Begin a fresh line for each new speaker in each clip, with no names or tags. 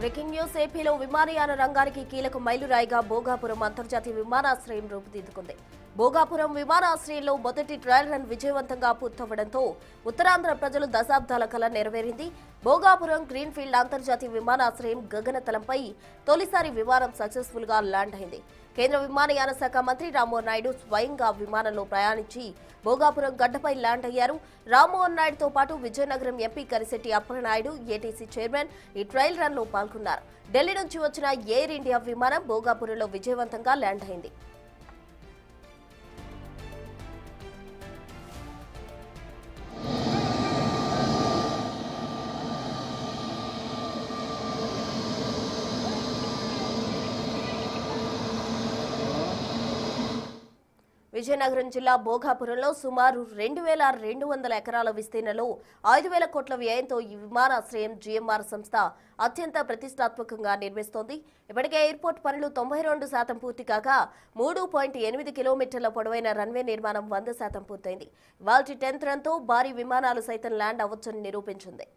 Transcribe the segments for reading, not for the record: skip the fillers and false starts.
Breaking news ఏపీలో విమానయాన రంగానికి కీలక మైలురాయిగా భోగాపురం అంతర్జాతీయ విమానాశ్రయం రూపుదిద్దుకుంది. భోగాపురం విమానాశ్రయంలో మొదటి ట్రయల్ రన్ విజయవంతంగా పూర్తవడంతో ఉత్తరాంధ్ర ప్రజలు దశాబ్దాల కల నెరవేరింది. భోగాపురం గ్రీన్ఫీల్డ్ అంతర్జాతీయ విమానాశ్రయం గగనతలంపై తొలిసారి విమానం సక్సెస్ఫుల్ గా ల్యాండ్ అయింది. కేంద్ర విమానయాన శాఖ మంత్రి రామ్మోహన్ నాయుడు స్వయంగా విమానంలో ప్రయాణించి భోగాపురం గడ్డపై ల్యాండ్ అయ్యారు. రామ్మోహన్ నాయుడుతో పాటు Vizianagaram MP Karishetti Appalanaidu, ATC chairman ఈ ట్రయల్ రన్ లో పాల్గొన్నారు. ఢిల్లీ నుంచి వచ్చిన ఎయిర్ ఇండియా విమానం భోగాపురంలో విజయవంతంగా ల్యాండ్ అయింది. విజయనగరం జిల్లా భోగాపురంలో సుమారు 2,200 ఎకరాల విస్తీర్ణంలో 5,000 కోట్ల వ్యయంతో ఈ విమానాశ్రయం జీఎంఆర్ సంస్థ అత్యంత ప్రతిష్టాత్మకంగా నిర్మిస్తోంది. ఇప్పటికే ఎయిర్పోర్ట్ పనులు 92% పూర్తి కాగా 3.8 కిలోమీటర్ల పొడవైన రన్వే నిర్మాణం 100% పూర్తయింది. ఇవాల్టి 10th రన్తో భారీ విమానాలు సైతం ల్యాండ్ అవ్వొచ్చని నిరూపించింది.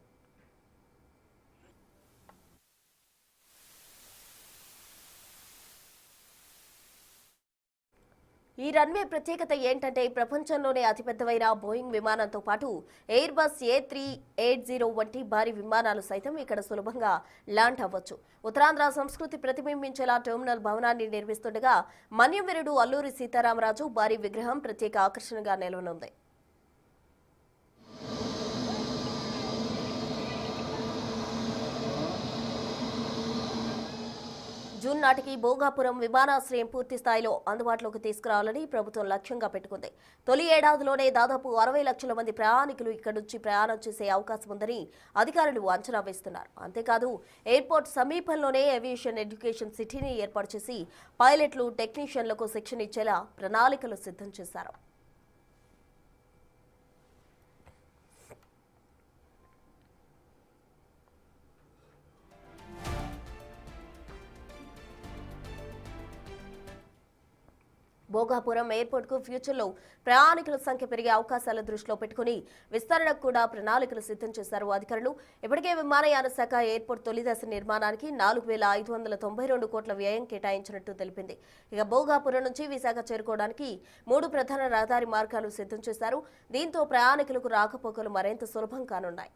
ఈ రన్వే ప్రత్యేకత ఏంటంటే ప్రపంచంలోనే అతిపెద్దవైన బోయింగ్ విమానంతో పాటు ఎయిర్ బస్ A380 వంటి భారీ విమానాలు సైతం ఇక్కడ సులభంగా ల్యాండ్ అవ్వచ్చు. ఉత్తరాంధ్ర సంస్కృతి ప్రతిబింబించేలా టెర్మినల్ భవనాన్ని నిర్మిస్తుండగా మన్యవీరుడు అల్లూరి సీతారామరాజు భారీ విగ్రహం ప్రత్యేక ఆకర్షణగా నిలవనుంది. జూన్ నాటికి భోగాపురం విమానాశ్రయం పూర్తి స్థాయిలో అందుబాటులోకి తీసుకురావాలని ప్రభుత్వం లక్ష్యంగా పెట్టుకుంది. తొలి ఏడాదిలోనే దాదాపు 60 లక్షల మంది ప్రయాణికులు ఇక్కడి నుంచి ప్రయాణం చేసే అవకాశం ఉందని అధికారులు అంచనా వేస్తున్నారు. అంతేకాదు ఎయిర్పోర్ట్ సమీపంలోనే ఏవియేషన్ ఎడ్యుకేషన్ సిటీని ఏర్పాటు చేసి పైలట్లు, టెక్నీషియన్లకు శిక్షణ ఇచ్చేలా ప్రణాళికలు సిద్ధం చేశారు. భోగాపురం ఎయిర్పోర్ట్ కు ఫ్యూచర్ లో ప్రయాణికుల సంఖ్య పెరిగే అవకాశాల దృష్టిలో పెట్టుకుని విస్తరణకు కూడా ప్రణాళికలు సిద్ధం చేశారు అధికారులు. ఇప్పటికే విమానయాన శాఖ ఎయిర్పోర్ట్ తొలి దశ నిర్మాణానికి 4,592 కోట్ల వ్యయం కేటాయించినట్టు తెలిపింది. ఇక భోగాపురం నుంచి విశాఖ చేరుకోవడానికి 3 ప్రధాన రహదారి మార్గాలు సిద్ధం చేశారు. దీంతో ప్రయాణికులకు రాకపోకలు మరింత సులభం కానున్నాయి.